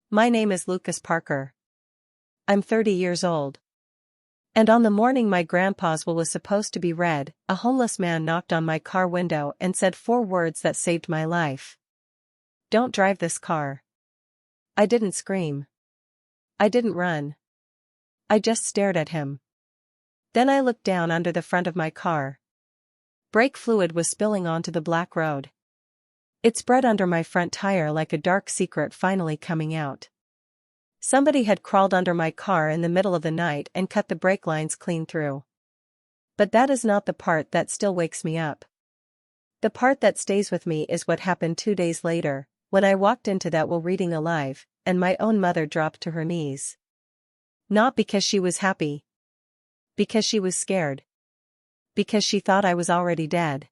My name is Lucas Parker. I'm 30 years old. And on the morning my grandpa's will was supposed to be read, a homeless man knocked on my car window and said 4 words that saved my life. Don't drive this car. I didn't scream. I didn't run. I just stared at him. Then I looked down under the front of my car. Brake fluid was spilling onto the black road. It spread under my front tire like a dark secret finally coming out. Somebody had crawled under my car in the middle of the night and cut the brake lines clean through. But that is not the part that still wakes me up. The part that stays with me is what happened 2 days later, when I walked into that will reading alive, and my own mother dropped to her knees. Not because she was happy. Because she was scared. Because she thought I was already dead.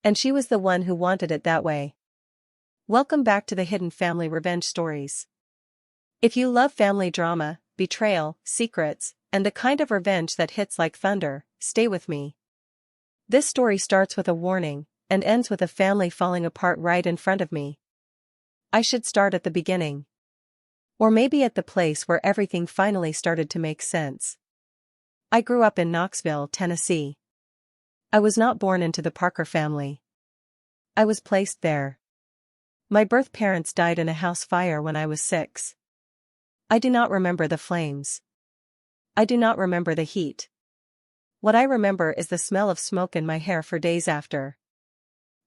And she was the one who wanted it that way. Welcome back to the Hidden Family Revenge Stories. If you love family drama, betrayal, secrets, and the kind of revenge that hits like thunder, stay with me. This story starts with a warning, and ends with a family falling apart right in front of me. I should start at the beginning. Or maybe at the place where everything finally started to make sense. I grew up in Knoxville, Tennessee. I was not born into the Parker family. I was placed there. My birth parents died in a house fire when I was 6. I do not remember the flames. I do not remember the heat. What I remember is the smell of smoke in my hair for days after.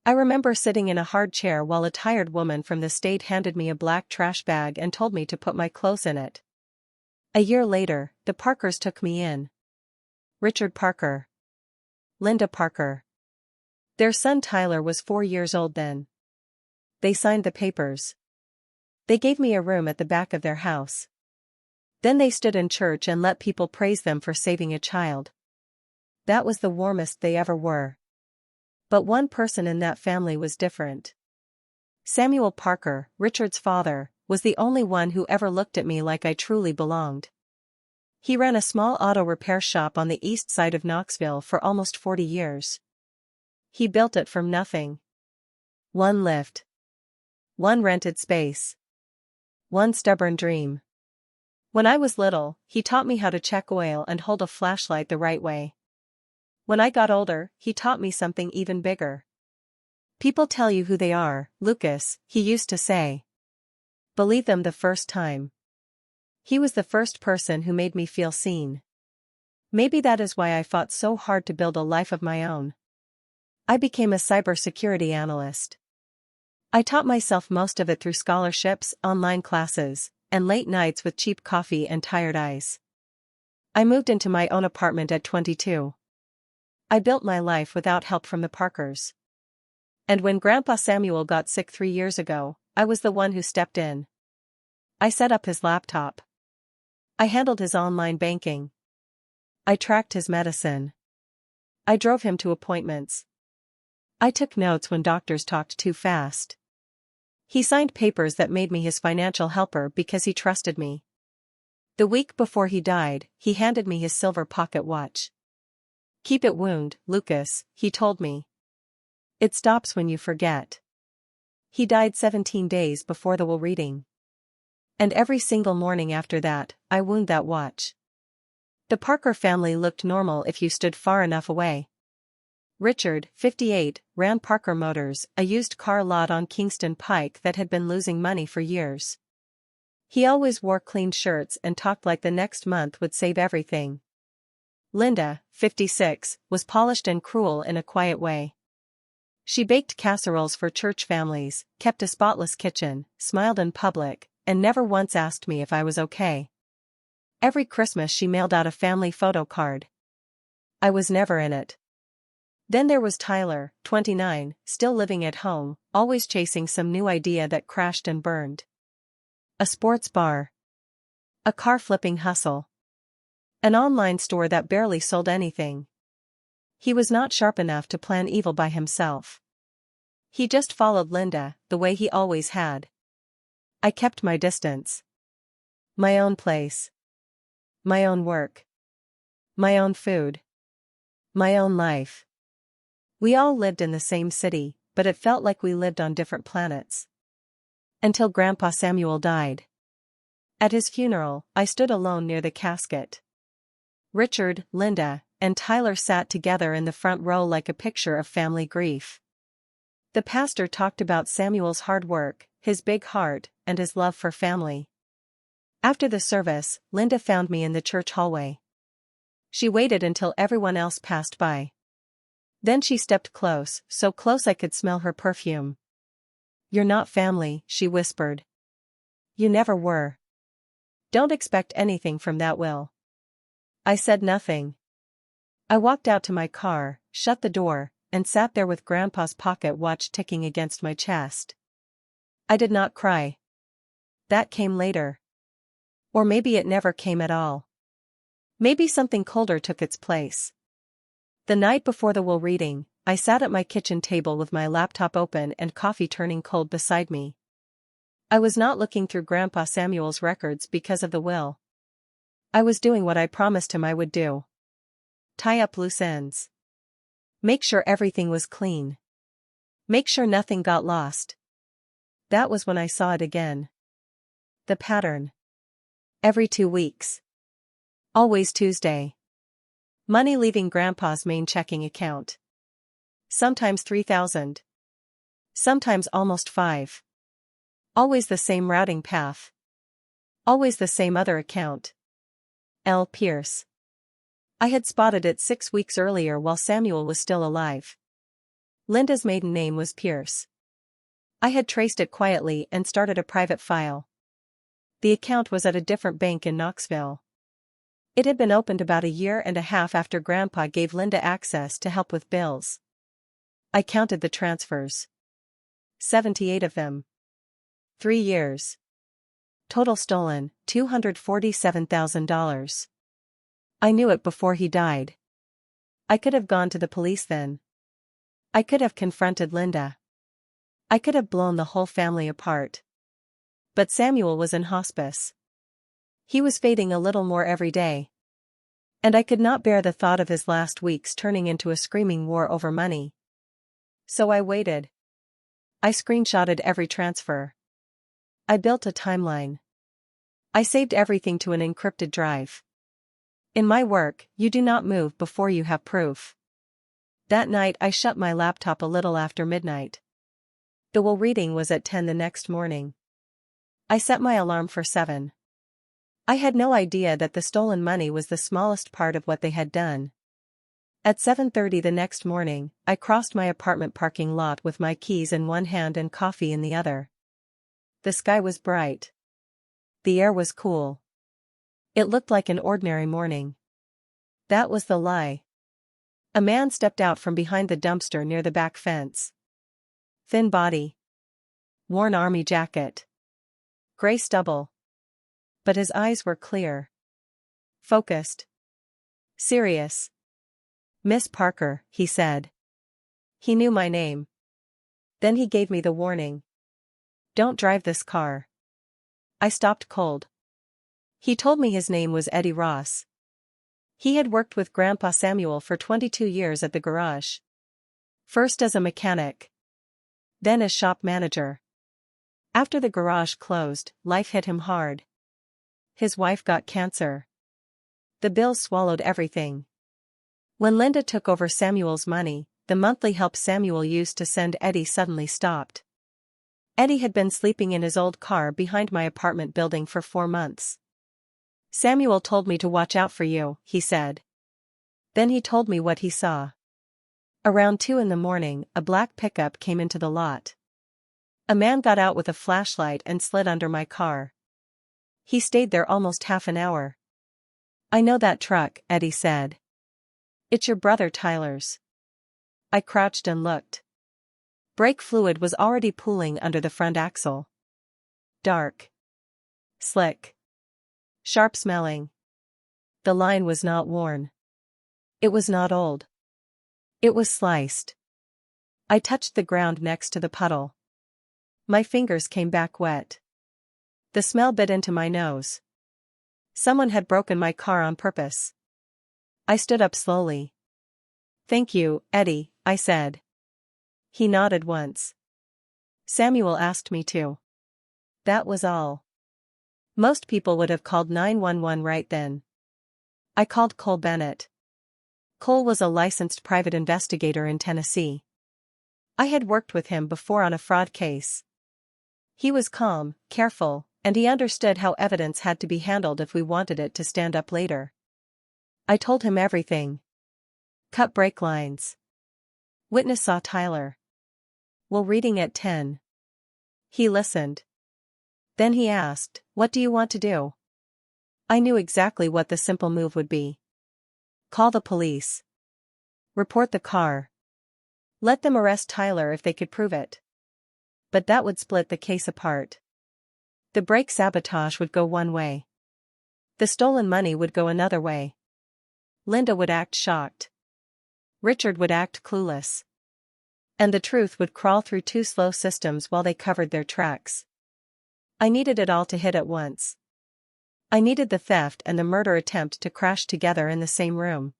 I remember sitting in a hard chair while a tired woman from the state handed me a black trash bag and told me to put my clothes in it. A year later, the Parkers took me in. Richard Parker. Linda Parker. Their son Tyler was 4 years old then. They signed the papers. They gave me a room at the back of their house. Then they stood in church and let people praise them for saving a child. That was the warmest they ever were. But one person in that family was different. Samuel Parker, Richard's father, was the only one who ever looked at me like I truly belonged. He ran a small auto repair shop on the east side of Knoxville for almost 40 years. He built it from nothing. One lift. One rented space. One stubborn dream. When I was little, he taught me how to check oil and hold a flashlight the right way. When I got older, he taught me something even bigger. People tell you who they are, Lucas, he used to say. Believe them the first time. He was the first person who made me feel seen. Maybe that is why I fought so hard to build a life of my own. I became a cybersecurity analyst. I taught myself most of it through scholarships, online classes, and late nights with cheap coffee and tired eyes. I moved into my own apartment at 22. I built my life without help from the Parkers. And when Grandpa Samuel got sick 3 years ago, I was the one who stepped in. I set up his laptop. I handled his online banking. I tracked his medicine. I drove him to appointments. I took notes when doctors talked too fast. He signed papers that made me his financial helper because he trusted me. The week before he died, he handed me his silver pocket watch. Keep it wound, Lucas, he told me. It stops when you forget. He died 17 days before the will reading. And every single morning after that, I wound that watch. The Parker family looked normal if you stood far enough away. Richard, 58, ran Parker Motors, a used car lot on Kingston Pike that had been losing money for years. He always wore clean shirts and talked like the next month would save everything. Linda, 56, was polished and cruel in a quiet way. She baked casseroles for church families, kept a spotless kitchen, smiled in public, and never once asked me if I was okay. Every Christmas she mailed out a family photo card. I was never in it. Then there was Tyler, 29, still living at home, always chasing some new idea that crashed and burned. A sports bar. A car flipping hustle. An online store that barely sold anything. He was not sharp enough to plan evil by himself. He just followed Linda, the way he always had. I kept my distance. My own place. My own work. My own food. My own life. We all lived in the same city, but it felt like we lived on different planets. Until Grandpa Samuel died. At his funeral, I stood alone near the casket. Richard, Linda, and Tyler sat together in the front row like a picture of family grief. The pastor talked about Samuel's hard work, his big heart, and his love for family. After the service, Linda found me in the church hallway. She waited until everyone else passed by. Then she stepped close, so close I could smell her perfume. "You're not family," she whispered. "You never were. Don't expect anything from that will." I said nothing. I walked out to my car, shut the door, and sat there with Grandpa's pocket watch ticking against my chest. I did not cry. That came later. Or maybe it never came at all. Maybe something colder took its place. The night before the will reading, I sat at my kitchen table with my laptop open and coffee turning cold beside me. I was not looking through Grandpa Samuel's records because of the will. I was doing what I promised him I would do. Tie up loose ends. Make sure everything was clean. Make sure nothing got lost. That was when I saw it again. The pattern. Every 2 weeks. Always Tuesday. Money leaving Grandpa's main checking account. Sometimes 3,000. Sometimes almost 5. Always the same routing path. Always the same other account. L. Pierce. I had spotted it 6 weeks earlier while Samuel was still alive. Linda's maiden name was Pierce. I had traced it quietly and started a private file. The account was at a different bank in Knoxville. It had been opened about a year and a half after Grandpa gave Linda access to help with bills. I counted the transfers. 78 of them. 3 years. Total stolen, $247,000. I knew it before he died. I could have gone to the police then. I could have confronted Linda. I could have blown the whole family apart. But Samuel was in hospice. He was fading a little more every day. And I could not bear the thought of his last weeks turning into a screaming war over money. So I waited. I screenshotted every transfer. I built a timeline. I saved everything to an encrypted drive. In my work, you do not move before you have proof. That night I shut my laptop a little after midnight. The will reading was at 10 the next morning. I set my alarm for 7. I had no idea that the stolen money was the smallest part of what they had done. At 7:30 the next morning, I crossed my apartment parking lot with my keys in one hand and coffee in the other. The sky was bright. The air was cool. It looked like an ordinary morning. That was the lie. A man stepped out from behind the dumpster near the back fence. Thin body. Worn army jacket. Gray stubble. But his eyes were clear. Focused. Serious. "Miss Parker," he said. He knew my name. Then he gave me the warning. "Don't drive this car." I stopped cold. He told me his name was Eddie Ross. He had worked with Grandpa Samuel for 22 years at the garage. First as a mechanic. Then as shop manager. After the garage closed, life hit him hard. His wife got cancer. The bills swallowed everything. When Linda took over Samuel's money, the monthly help Samuel used to send Eddie suddenly stopped. Eddie had been sleeping in his old car behind my apartment building for 4 months. "Samuel told me to watch out for you," he said. Then he told me what he saw. Around 2 in the morning, a black pickup came into the lot. A man got out with a flashlight and slid under my car. He stayed there almost half an hour. "I know that truck," Eddie said. "It's your brother Tyler's." I crouched and looked. Brake fluid was already pooling under the front axle. Dark. Slick. Sharp smelling. The line was not worn. It was not old. It was sliced. I touched the ground next to the puddle. My fingers came back wet. The smell bit into my nose. Someone had broken my car on purpose. I stood up slowly. "Thank you, Eddie," I said. He nodded once. "Samuel asked me to." That was all. Most people would have called 911 right then. I called Cole Bennett. Cole was a licensed private investigator in Tennessee. I had worked with him before on a fraud case. He was calm, careful, and he understood how evidence had to be handled if we wanted it to stand up later. I told him everything. Cut brake lines. Witness saw Tyler. Will reading at 10. He listened. Then he asked, "What do you want to do?" I knew exactly what the simple move would be. Call the police. Report the car. Let them arrest Tyler if they could prove it. But that would split the case apart. The brake sabotage would go one way. The stolen money would go another way. Linda would act shocked. Richard would act clueless. And the truth would crawl through two slow systems while they covered their tracks. I needed it all to hit at once. I needed the theft and the murder attempt to crash together in the same room.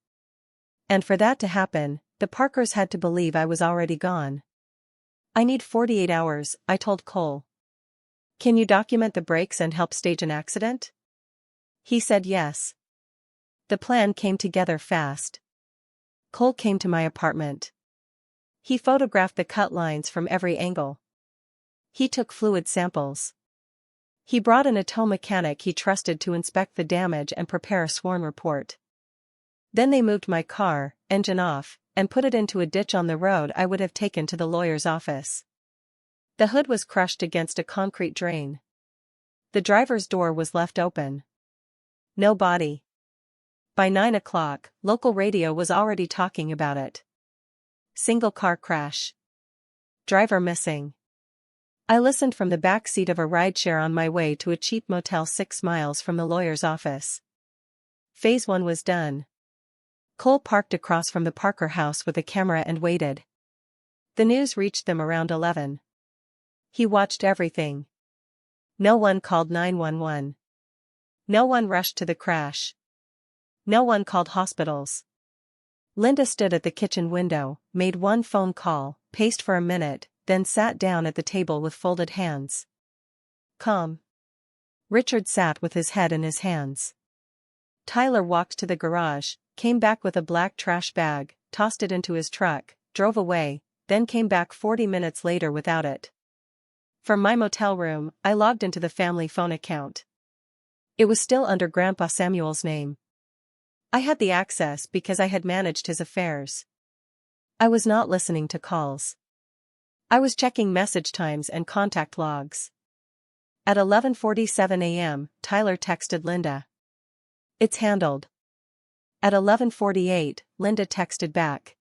And for that to happen, the Parkers had to believe I was already gone. I need 48 hours, I told Cole. Can you document the brakes and help stage an accident? He said yes. The plan came together fast. Cole came to my apartment. He photographed the cut lines from every angle. He took fluid samples. He brought in a tow mechanic he trusted to inspect the damage and prepare a sworn report. Then they moved my car, engine off, and put it into a ditch on the road I would have taken to the lawyer's office. The hood was crushed against a concrete drain. The driver's door was left open. No body. By 9 o'clock, local radio was already talking about it. Single car crash. Driver missing. I listened from the back seat of a rideshare on my way to a cheap motel 6 miles from the lawyer's office. Phase 1 was done. Cole parked across from the Parker house with a camera and waited. The news reached them around 11. He watched everything. No one called 911. No one rushed to the crash. No one called hospitals. Linda stood at the kitchen window, made one phone call, paced for a minute, then sat down at the table with folded hands. Calm. Richard sat with his head in his hands. Tyler walked to the garage, came back with a black trash bag, tossed it into his truck, drove away, then came back 40 minutes later without it. From my motel room, I logged into the family phone account. It was still under Grandpa Samuel's name. I had the access because I had managed his affairs. I was not listening to calls. I was checking message times and contact logs. At 11:47 a.m., Tyler texted Linda. It's handled. At 11:48, Linda texted back.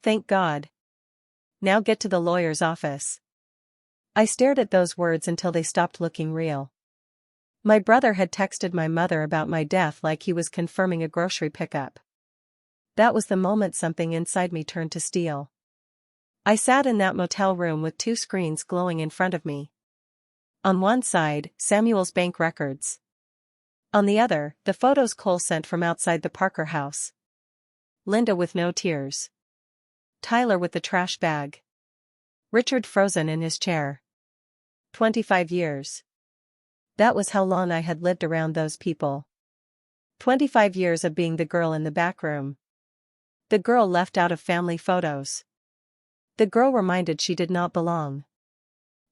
Thank God. Now get to the lawyer's office. I stared at those words until they stopped looking real. My brother had texted my mother about my death like he was confirming a grocery pickup. That was the moment something inside me turned to steel. I sat in that motel room with 2 screens glowing in front of me. On one side, Samuel's bank records. On the other, the photos Cole sent from outside the Parker house. Linda with no tears. Tyler with the trash bag. Richard frozen in his chair. 25 years. That was how long I had lived around those people. 25 years of being the girl in the back room. The girl left out of family photos. The girl reminded she did not belong.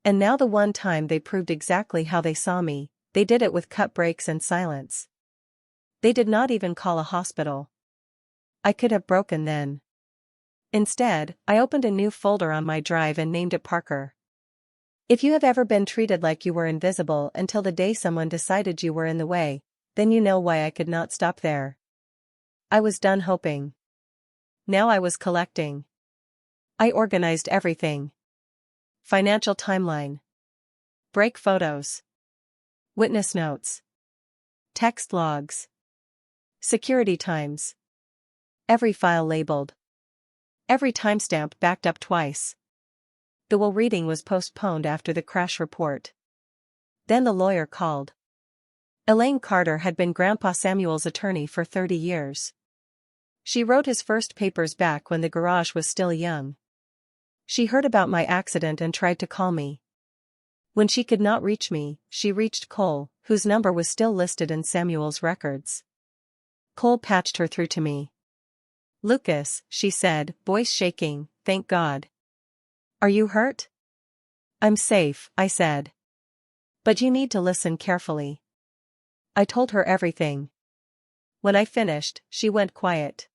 And now the one time they proved exactly how they saw me, they did it with cut brakes and silence. They did not even call a hospital. I could have broken then. Instead, I opened a new folder on my drive and named it Parker. If you have ever been treated like you were invisible until the day someone decided you were in the way, then you know why I could not stop there. I was done hoping. Now I was collecting. I organized everything. Financial timeline. Break photos. Witness notes. Text logs. Security times. Every file labeled. Every timestamp backed up twice. The will reading was postponed after the crash report. Then the lawyer called. Elaine Carter had been Grandpa Samuel's attorney for 30 years. She wrote his first papers back when the garage was still young. She heard about my accident and tried to call me. When she could not reach me, she reached Cole, whose number was still listed in Samuel's records. Cole patched her through to me. "Lucas," she said, voice shaking, "thank God. Are you hurt?" "I'm safe," I said. "But you need to listen carefully." I told her everything. When I finished, she went quiet.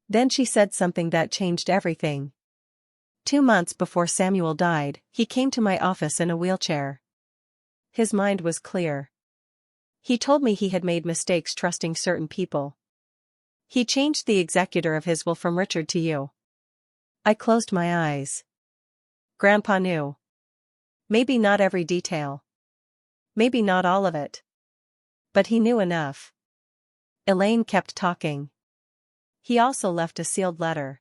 Then she said something that changed everything. 2 months before Samuel died, he came to my office in a wheelchair. His mind was clear. He told me he had made mistakes trusting certain people. He changed the executor of his will from Richard to you. I closed my eyes. Grandpa knew. Maybe not every detail. Maybe not all of it. But he knew enough. Elaine kept talking. He also left a sealed letter.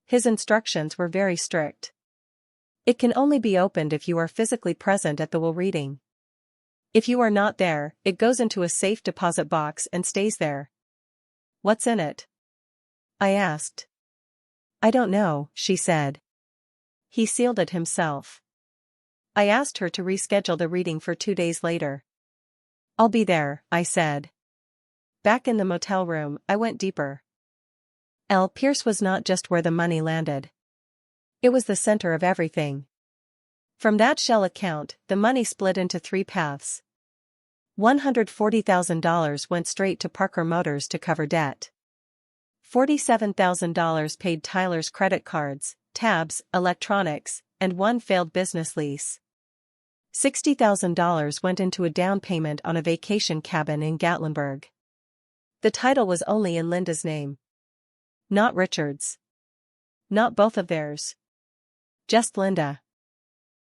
His instructions were very strict. It can only be opened if you are physically present at the will reading. If you are not there, it goes into a safe deposit box and stays there. "What's in it?" I asked. "I don't know," she said. "He sealed it himself." I asked her to reschedule the reading for 2 days later. "I'll be there," I said. Back in the motel room, I went deeper. L. Pierce was not just where the money landed. It was the center of everything. From that shell account, the money split into 3 paths. $140,000 went straight to Parker Motors to cover debt. $47,000 paid Tyler's credit cards, tabs, electronics, and 1 failed business lease. $60,000 went into a down payment on a vacation cabin in Gatlinburg. The title was only in Linda's name. Not Richard's. Not both of theirs. Just Linda.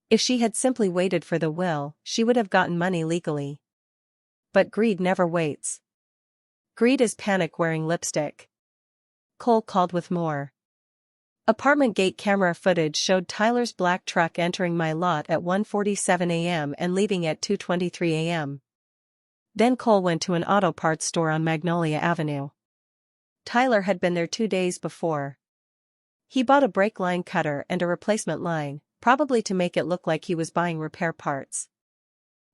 If she had simply waited for the will, she would have gotten money legally. But greed never waits. Greed is panic wearing lipstick. Cole called with more. Apartment gate camera footage showed Tyler's black truck entering my lot at 1:47 a.m. and leaving at 2:23 a.m. Then Cole went to an auto parts store on Magnolia Avenue. Tyler had been there 2 days before. He bought a brake line cutter and a replacement line, probably to make it look like he was buying repair parts.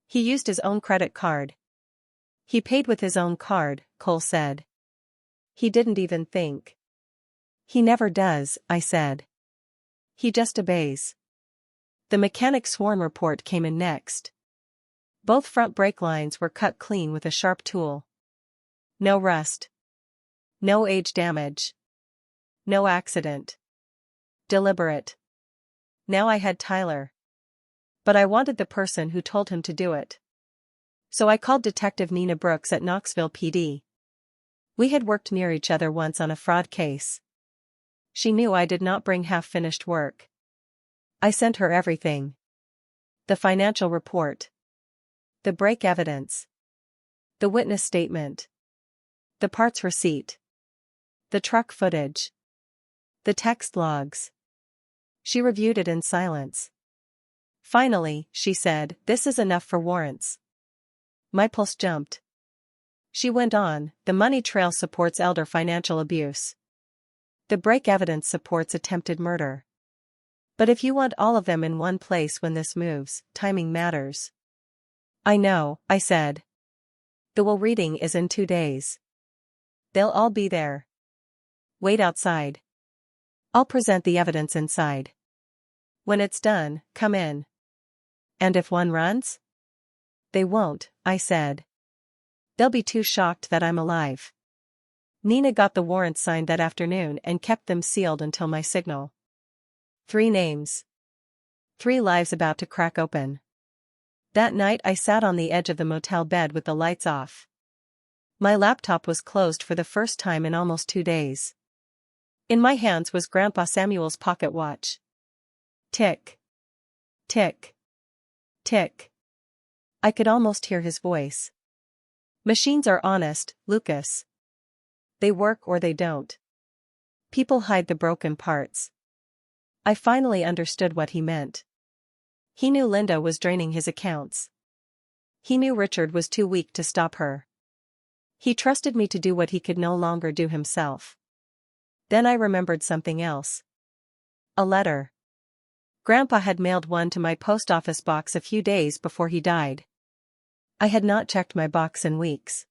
He used his own credit card. He paid with his own card, Cole said. He didn't even think. He never does, I said. He just obeys. The mechanic's sworn report came in next. Both front brake lines were cut clean with a sharp tool. No rust. No age damage. No accident. Deliberate. Now I had Tyler. But I wanted the person who told him to do it. So I called Detective Nina Brooks at Knoxville PD. We had worked near each other once on a fraud case. She knew I did not bring half-finished work. I sent her everything. The financial report. The brake evidence. The witness statement. The parts receipt. The truck footage. The text logs. She reviewed it in silence. Finally, she said, "This is enough for warrants." My pulse jumped. She went on, "The money trail supports elder financial abuse. The brake evidence supports attempted murder. But if you want all of them in one place when this moves, timing matters." "I know," I said. "The will reading is in 2 days. They'll all be there. Wait outside. I'll present the evidence inside. When it's done, come in." "And if one runs?" "They won't," I said. "They'll be too shocked that I'm alive." Nina got the warrants signed that afternoon and kept them sealed until my signal. 3 names. 3 lives about to crack open. That night I sat on the edge of the motel bed with the lights off. My laptop was closed for the first time in almost 2 days. In my hands was Grandpa Samuel's pocket watch. Tick. Tick. Tick. I could almost hear his voice. "Machines are honest, Lucas. They work or they don't. People hide the broken parts." I finally understood what he meant. He knew Linda was draining his accounts. He knew Richard was too weak to stop her. He trusted me to do what he could no longer do himself. Then I remembered something else. A letter. Grandpa had mailed one to my post office box a few days before he died. I had not checked my box in weeks.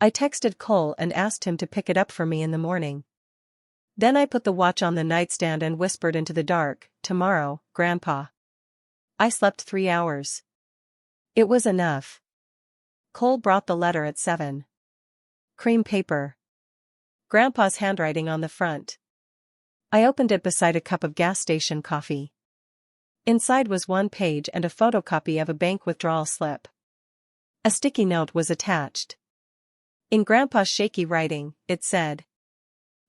I texted Cole and asked him to pick it up for me in the morning. Then I put the watch on the nightstand and whispered into the dark, "Tomorrow, Grandpa." I slept 3 hours. It was enough. Cole brought the letter at 7. Cream paper. Grandpa's handwriting on the front. I opened it beside a cup of gas station coffee. Inside was 1 page and a photocopy of a bank withdrawal slip. A sticky note was attached. In Grandpa's shaky writing, it said,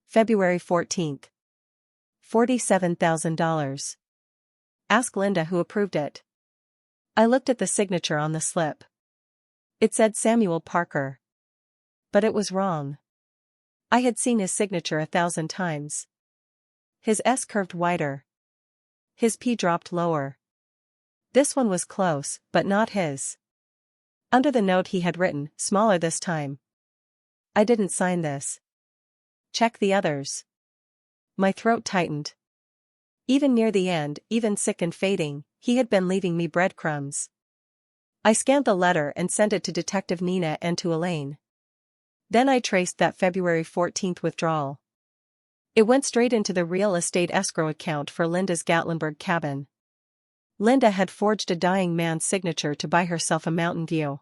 February 14th. $47,000. Ask Linda who approved it. I looked at the signature on the slip. It said Samuel Parker. But it was wrong. I had seen his signature 1,000 times. His S curved wider. His P dropped lower. This one was close, but not his. Under the note he had written, smaller this time. I didn't sign this. Check the others. My throat tightened. Even near the end, even sick and fading, he had been leaving me breadcrumbs. I scanned the letter and sent it to Detective Nina and to Elaine. Then I traced that February 14th withdrawal. It went straight into the real estate escrow account for Linda's Gatlinburg cabin. Linda had forged a dying man's signature to buy herself a mountain view.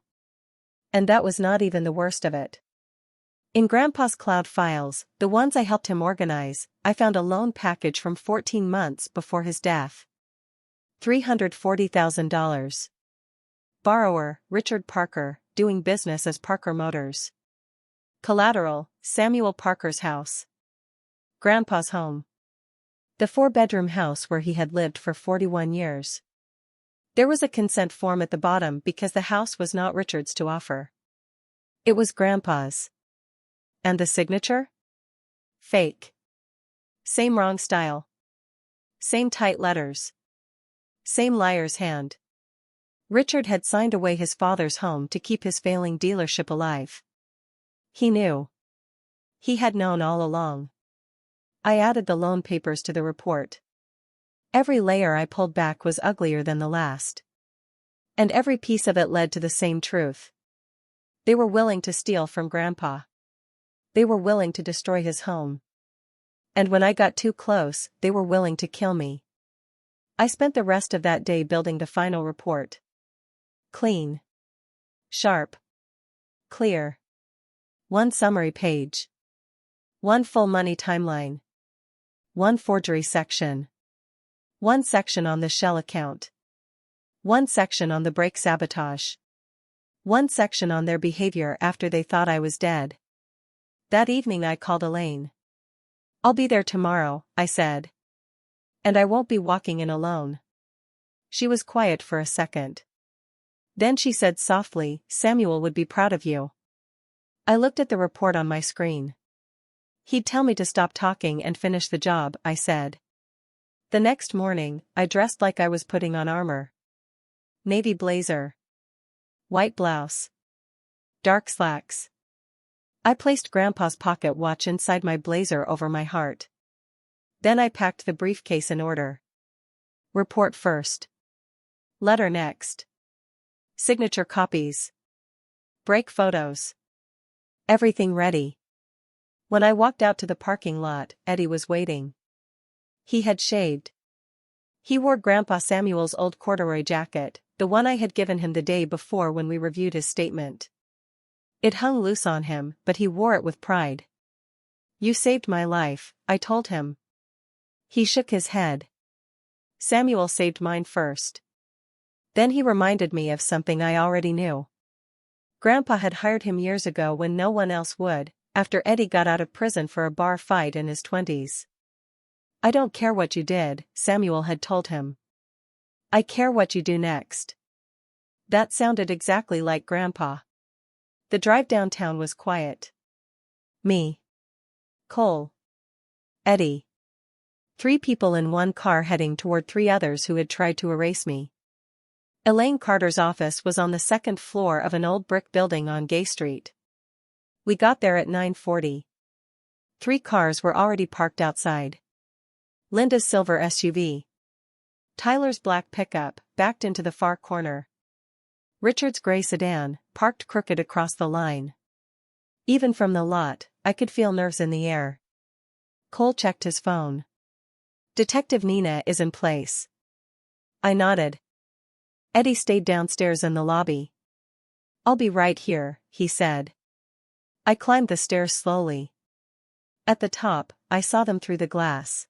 And that was not even the worst of it. In Grandpa's cloud files, the ones I helped him organize, I found a loan package from 14 months before his death. $340,000. Borrower, Richard Parker, doing business as Parker Motors. Collateral, Samuel Parker's house. Grandpa's home. The 4-bedroom house where he had lived for 41 years. There was a consent form at the bottom because the house was not Richard's to offer. It was Grandpa's. And the signature? Fake. Same wrong style. Same tight letters. Same liar's hand. Richard had signed away his father's home to keep his failing dealership alive. He knew. He had known all along. I added the loan papers to the report. Every layer I pulled back was uglier than the last. And every piece of it led to the same truth. They were willing to steal from Grandpa. They were willing to destroy his home. And when I got too close, they were willing to kill me. I spent the rest of that day building the final report. Clean. Sharp. Clear. 1 summary page. 1 full money timeline. 1 forgery section. 1 section on the shell account. 1 section on the brake sabotage. 1 section on their behavior after they thought I was dead. That evening I called Elaine. "I'll be there tomorrow," I said. "And I won't be walking in alone." She was quiet for a second. Then she said softly, "Samuel would be proud of you." I looked at the report on my screen. "He'd tell me to stop talking and finish the job," I said. The next morning, I dressed like I was putting on armor. Navy blazer. White blouse. Dark slacks. I placed Grandpa's pocket watch inside my blazer over my heart. Then I packed the briefcase in order. Report first. Letter next. Signature copies. Break photos. Everything ready. When I walked out to the parking lot, Eddie was waiting. He had shaved. He wore Grandpa Samuel's old corduroy jacket, the one I had given him the day before when we reviewed his statement. It hung loose on him, but he wore it with pride. "You saved my life," I told him. He shook his head. "Samuel saved mine first." Then he reminded me of something I already knew. Grandpa had hired him years ago when no one else would, after Eddie got out of prison for a bar fight in his 20s. "I don't care what you did," Samuel had told him. "I care what you do next." That sounded exactly like Grandpa. The drive downtown was quiet. Me. Cole. Eddie. 3 people in 1 car heading toward 3 others who had tried to erase me. Elaine Carter's office was on the 2nd floor of an old brick building on Gay Street. We got there at 9:40. 3 cars were already parked outside. Linda's silver SUV. Tyler's black pickup backed into the far corner. Richard's gray sedan parked crooked across the line. Even from the lot, I could feel nerves in the air. Cole checked his phone. Detective Nina is in place. I nodded. Eddie stayed downstairs in the lobby. I'll be right here, he said. I climbed the stairs slowly. At the top, I saw them through the glass.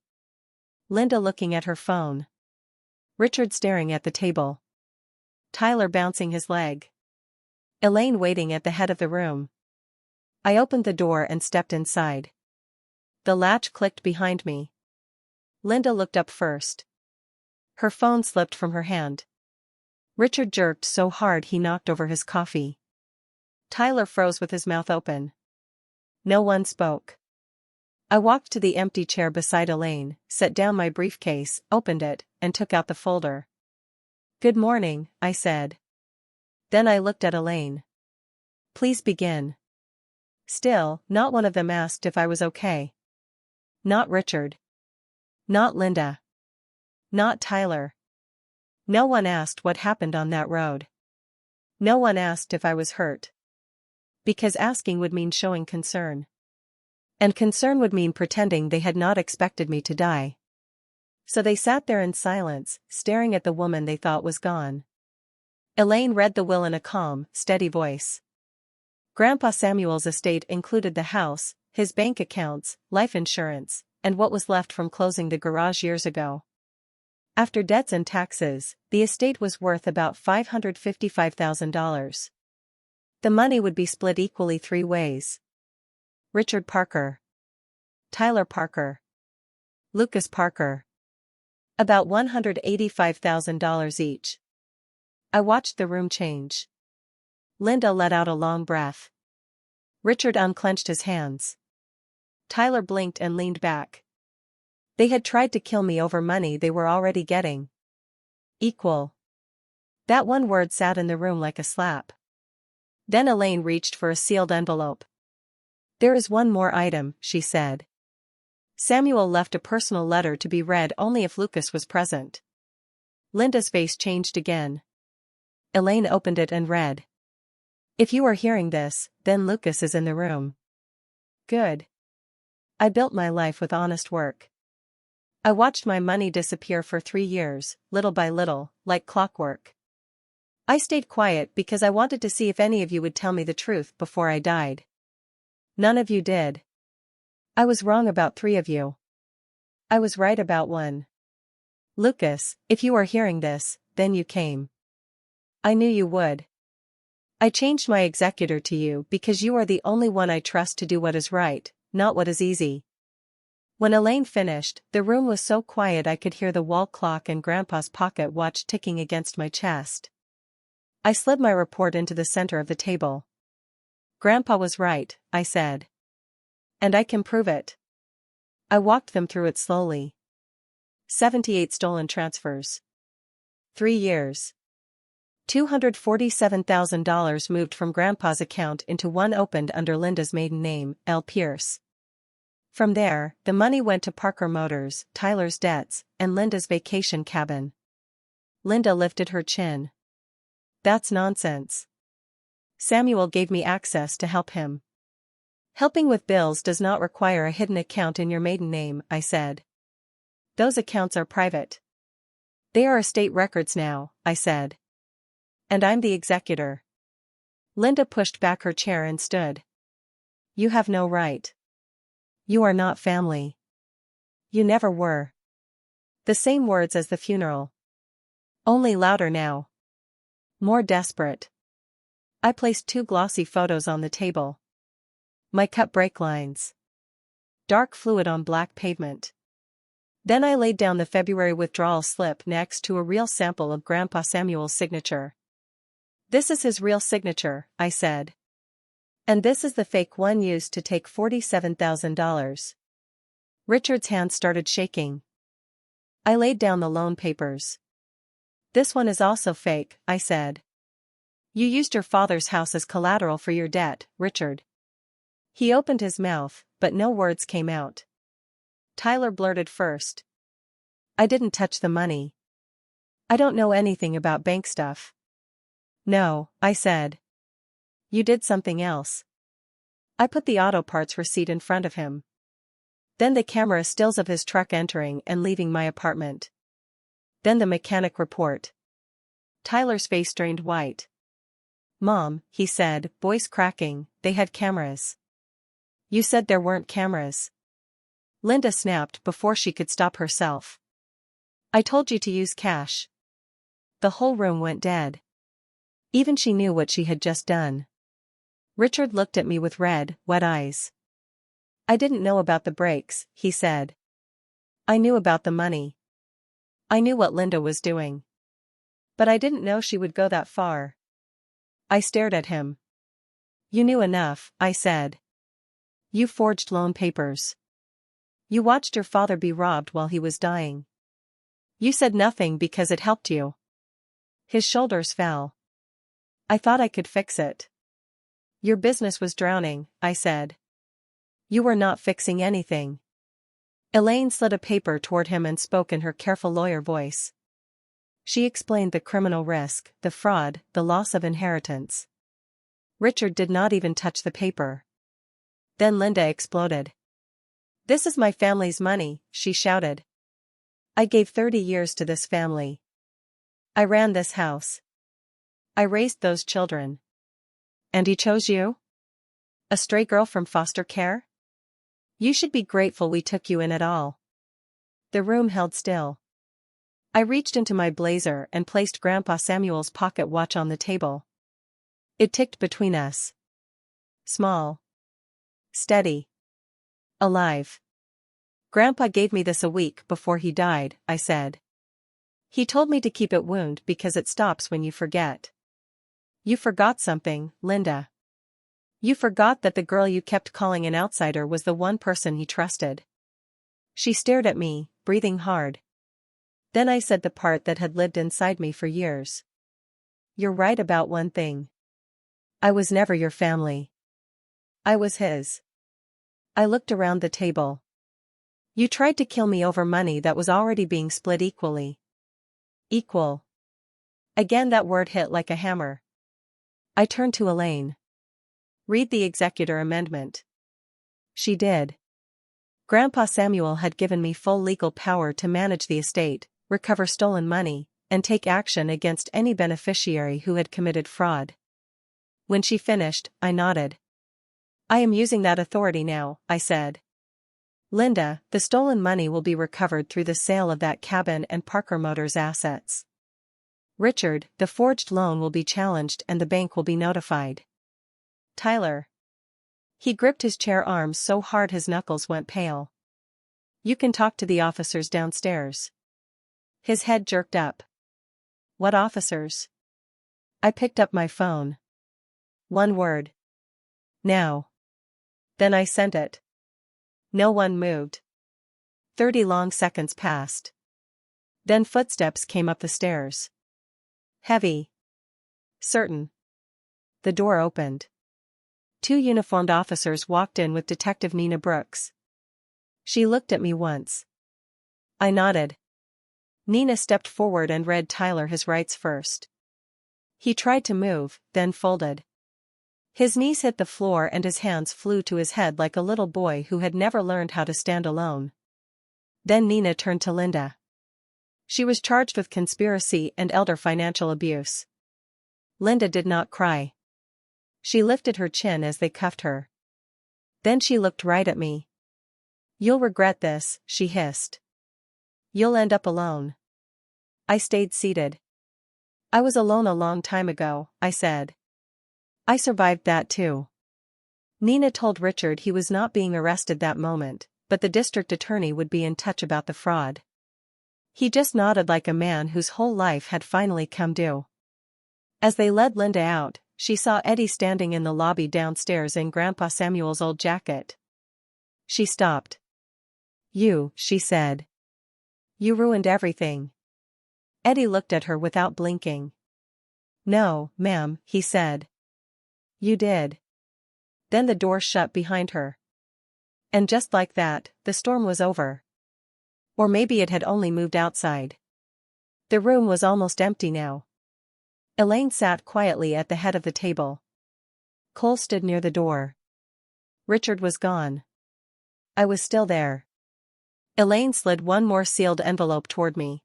Linda looking at her phone. Richard staring at the table. Tyler bouncing his leg. Elaine waiting at the head of the room. I opened the door and stepped inside. The latch clicked behind me. Linda looked up first. Her phone slipped from her hand. Richard jerked so hard he knocked over his coffee. Tyler froze with his mouth open. No one spoke. I walked to the empty chair beside Elaine, set down my briefcase, opened it, and took out the folder. Good morning, I said. Then I looked at Elaine. Please begin. Still, not one of them asked if I was okay. Not Richard. Not Linda. Not Tyler. No one asked what happened on that road. No one asked if I was hurt. Because asking would mean showing concern. And concern would mean pretending they had not expected me to die. So they sat there in silence, staring at the woman they thought was gone. Elaine read the will in a calm, steady voice. Grandpa Samuel's estate included the house, his bank accounts, life insurance, and what was left from closing the garage years ago. After debts and taxes, the estate was worth about $555,000. The money would be split equally 3 ways. Richard Parker. Tyler Parker. Lucas Parker. About $185,000 each. I watched the room change. Linda let out a long breath. Richard unclenched his hands. Tyler blinked and leaned back. They had tried to kill me over money they were already getting. Equal. That one word sat in the room like a slap. Then Elaine reached for a sealed envelope. There is one more item, she said. Samuel left a personal letter to be read only if Lucas was present. Linda's face changed again. Elaine opened it and read. If you are hearing this, then Lucas is in the room. Good. I built my life with honest work. I watched my money disappear for 3 years, little by little, like clockwork. I stayed quiet because I wanted to see if any of you would tell me the truth before I died. None of you did. I was wrong about 3 of you. I was right about 1. Lucas, if you are hearing this, then you came. I knew you would. I changed my executor to you because you are the only one I trust to do what is right, not what is easy. When Elaine finished, the room was so quiet I could hear the wall clock and Grandpa's pocket watch ticking against my chest. I slid my report into the center of the table. Grandpa was right, I said. And I can prove it. I walked them through it slowly. 78 stolen transfers. 3 years. $247,000 moved from Grandpa's account into one opened under Linda's maiden name, L. Pierce. From there, the money went to Parker Motors, Tyler's debts, and Linda's vacation cabin. Linda lifted her chin. That's nonsense. Samuel gave me access to help him. Helping with bills does not require a hidden account in your maiden name, I said. Those accounts are private. They are estate records now, I said. And I'm the executor. Linda pushed back her chair and stood. You have no right. You are not family. You never were. The same words as the funeral. Only louder now. More desperate. I placed 2 glossy photos on the table. My cut brake lines. Dark fluid on black pavement. Then I laid down the February withdrawal slip next to a real sample of Grandpa Samuel's signature. This is his real signature, I said. And this is the fake one used to take $47,000. Richard's hand started shaking. I laid down the loan papers. This one is also fake, I said. You used your father's house as collateral for your debt, Richard. He opened his mouth, but no words came out. Tyler blurted first. I didn't touch the money. I don't know anything about bank stuff. No, I said. You did something else. I put the auto parts receipt in front of him. Then the camera stills of his truck entering and leaving my apartment. Then the mechanic report. Tyler's face drained white. Mom, he said, voice cracking, they had cameras. You said there weren't cameras. Linda snapped before she could stop herself. I told you to use cash. The whole room went dead. Even she knew what she had just done. Richard looked at me with red, wet eyes. I didn't know about the brakes, he said. I knew about the money. I knew what Linda was doing. But I didn't know she would go that far. I stared at him. You knew enough, I said. You forged loan papers. You watched your father be robbed while he was dying. You said nothing because it helped you. His shoulders fell. I thought I could fix it. Your business was drowning, I said. You were not fixing anything. Elaine slid a paper toward him and spoke in her careful lawyer voice. She explained the criminal risk, the fraud, the loss of inheritance. Richard did not even touch the paper. Then Linda exploded. This is my family's money, she shouted. I gave 30 years to this family. I ran this house. I raised those children. And he chose you? A stray girl from foster care? You should be grateful we took you in at all. The room held still. I reached into my blazer and placed Grandpa Samuel's pocket watch on the table. It ticked between us. Small. Steady. Alive. Grandpa gave me this a week before he died, I said. He told me to keep it wound because it stops when you forget. You forgot something, Linda. You forgot that the girl you kept calling an outsider was the one person he trusted. She stared at me, breathing hard. Then I said the part that had lived inside me for years. You're right about one thing. I was never your family. I was his. I looked around the table. You tried to kill me over money that was already being split equally. Equal. Again that word hit like a hammer. I turned to Elaine. Read the executor amendment. She did. Grandpa Samuel had given me full legal power to manage the estate, recover stolen money, and take action against any beneficiary who had committed fraud. When she finished, I nodded. I am using that authority now, I said. Linda, the stolen money will be recovered through the sale of that cabin and Parker Motors assets. Richard, the forged loan will be challenged and the bank will be notified. Tyler. He gripped his chair arms so hard his knuckles went pale. You can talk to the officers downstairs. His head jerked up. What officers? I picked up my phone. One word. Now. Then I sent it. No one moved. 30 long seconds passed. Then footsteps came up the stairs. Heavy. Certain. The door opened. 2 uniformed officers walked in with Detective Nina Brooks. She looked at me once. I nodded. Nina stepped forward and read Tyler his rights first. He tried to move, then folded. His knees hit the floor and his hands flew to his head like a little boy who had never learned how to stand alone. Then Nina turned to Linda. She was charged with conspiracy and elder financial abuse. Linda did not cry. She lifted her chin as they cuffed her. Then she looked right at me. You'll regret this, she hissed. You'll end up alone. I stayed seated. I was alone a long time ago, I said. I survived that too. Nina told Richard he was not being arrested that moment, but the district attorney would be in touch about the fraud. He just nodded like a man whose whole life had finally come due. As they led Linda out, she saw Eddie standing in the lobby downstairs in Grandpa Samuel's old jacket. She stopped. You, she said. You ruined everything. Eddie looked at her without blinking. No, ma'am, he said. You did. Then the door shut behind her. And just like that, the storm was over. Or maybe it had only moved outside. The room was almost empty now. Elaine sat quietly at the head of the table. Cole stood near the door. Richard was gone. I was still there. Elaine slid one more sealed envelope toward me.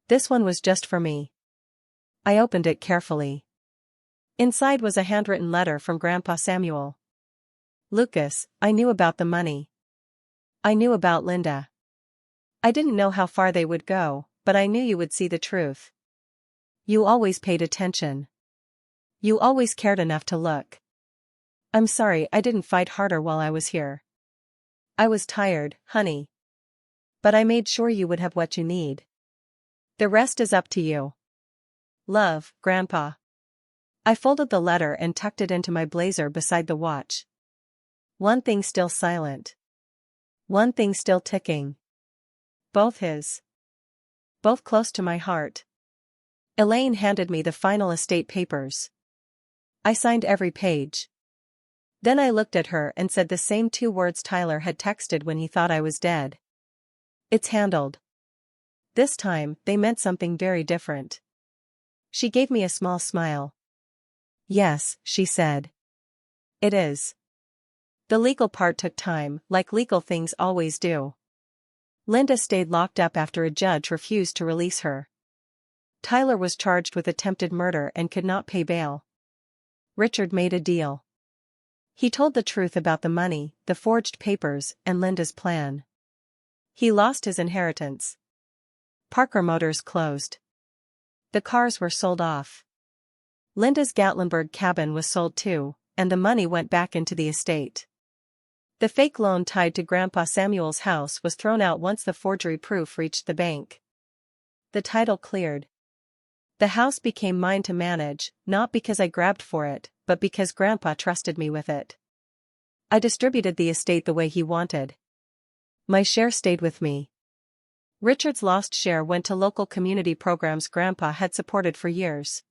This one was just for me. I opened it carefully. Inside was a handwritten letter from Grandpa Samuel. Lucas, I knew about the money. I knew about Linda. I didn't know how far they would go, but I knew you would see the truth. You always paid attention. You always cared enough to look. I'm sorry I didn't fight harder while I was here. I was tired, honey. But I made sure you would have what you need. The rest is up to you. Love, Grandpa. I folded the letter and tucked it into my blazer beside the watch. One thing still silent. One thing still ticking. Both his. Both close to my heart. Elaine handed me the final estate papers. I signed every page. Then I looked at her and said the same 2 words Tyler had texted when he thought I was dead. It's handled. This time, they meant something very different. She gave me a small smile. Yes, she said. It is. The legal part took time, like legal things always do. Linda stayed locked up after a judge refused to release her. Tyler was charged with attempted murder and could not pay bail. Richard made a deal. He told the truth about the money, the forged papers, and Linda's plan. He lost his inheritance. Parker Motors closed. The cars were sold off. Linda's Gatlinburg cabin was sold too, and the money went back into the estate. The fake loan tied to Grandpa Samuel's house was thrown out once the forgery proof reached the bank. The title cleared. The house became mine to manage, not because I grabbed for it, but because Grandpa trusted me with it. I distributed the estate the way he wanted. My share stayed with me. Richard's lost share went to local community programs Grandpa had supported for years.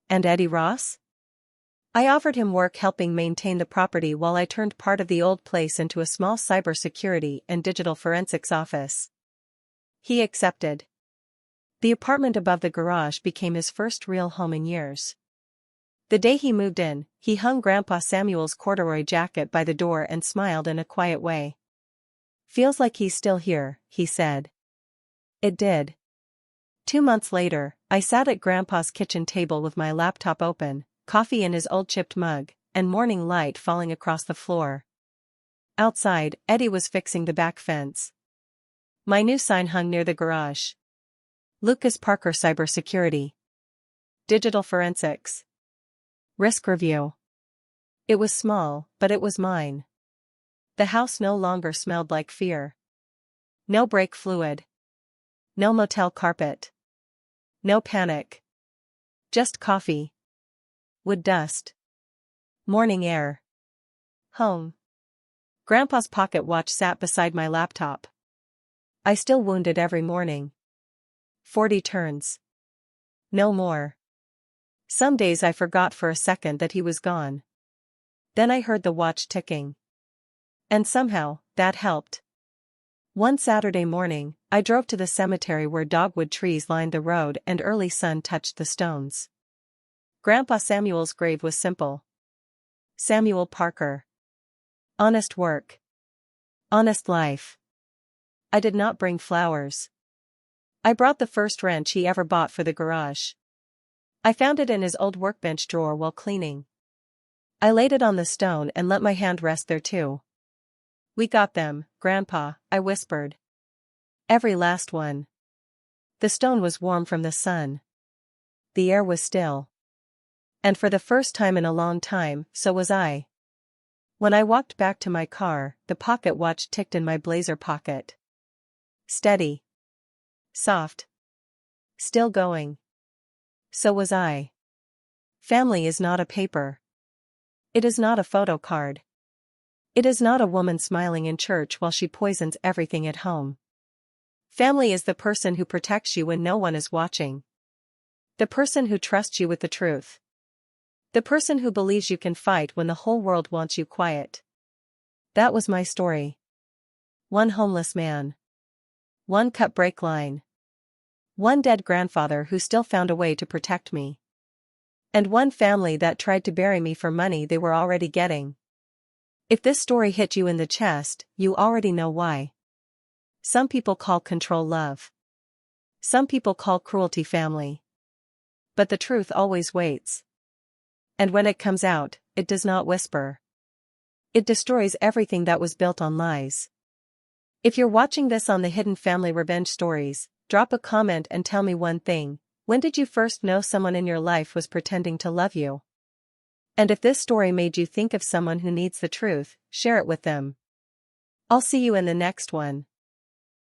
And Eddie Ross? I offered him work helping maintain the property while I turned part of the old place into a small cybersecurity and digital forensics office. He accepted. The apartment above the garage became his first real home in years. The day he moved in, he hung Grandpa Samuel's corduroy jacket by the door and smiled in a quiet way. Feels like he's still here, he said. It did. 2 months later, I sat at Grandpa's kitchen table with my laptop open, coffee in his old chipped mug, and morning light falling across the floor. Outside, Eddie was fixing the back fence. My new sign hung near the garage. Lucas Parker Cybersecurity. Digital Forensics. Risk Review. It was small, but it was mine. The house no longer smelled like fear. No brake fluid. No motel carpet. No panic. Just coffee. Wood dust. Morning air. Home. Grandpa's pocket watch sat beside my laptop. I still wound it every morning. 40 turns. No more. Some days I forgot for a second that he was gone. Then I heard the watch ticking. And somehow, that helped. One Saturday morning, I drove to the cemetery where dogwood trees lined the road and early sun touched the stones. Grandpa Samuel's grave was simple. Samuel Parker. Honest work. Honest life. I did not bring flowers. I brought the first wrench he ever bought for the garage. I found it in his old workbench drawer while cleaning. I laid it on the stone and let my hand rest there too. We got them, Grandpa, I whispered. Every last one. The stone was warm from the sun. The air was still. And for the first time in a long time, so was I. When I walked back to my car, the pocket watch ticked in my blazer pocket. Steady. Soft. Still going. So was I. Family is not a paper. It is not a photo card. It is not a woman smiling in church while she poisons everything at home. Family is the person who protects you when no one is watching. The person who trusts you with the truth. The person who believes you can fight when the whole world wants you quiet. That was my story. One homeless man. One cut break line. One dead grandfather who still found a way to protect me. And one family that tried to bury me for money they were already getting. If this story hit you in the chest, you already know why. Some people call control love. Some people call cruelty family. But the truth always waits. And when it comes out, it does not whisper. It destroys everything that was built on lies. If you're watching this on the Hidden Family Revenge Stories, drop a comment and tell me one thing. When did you first know someone in your life was pretending to love you? And if this story made you think of someone who needs the truth, share it with them. I'll see you in the next one.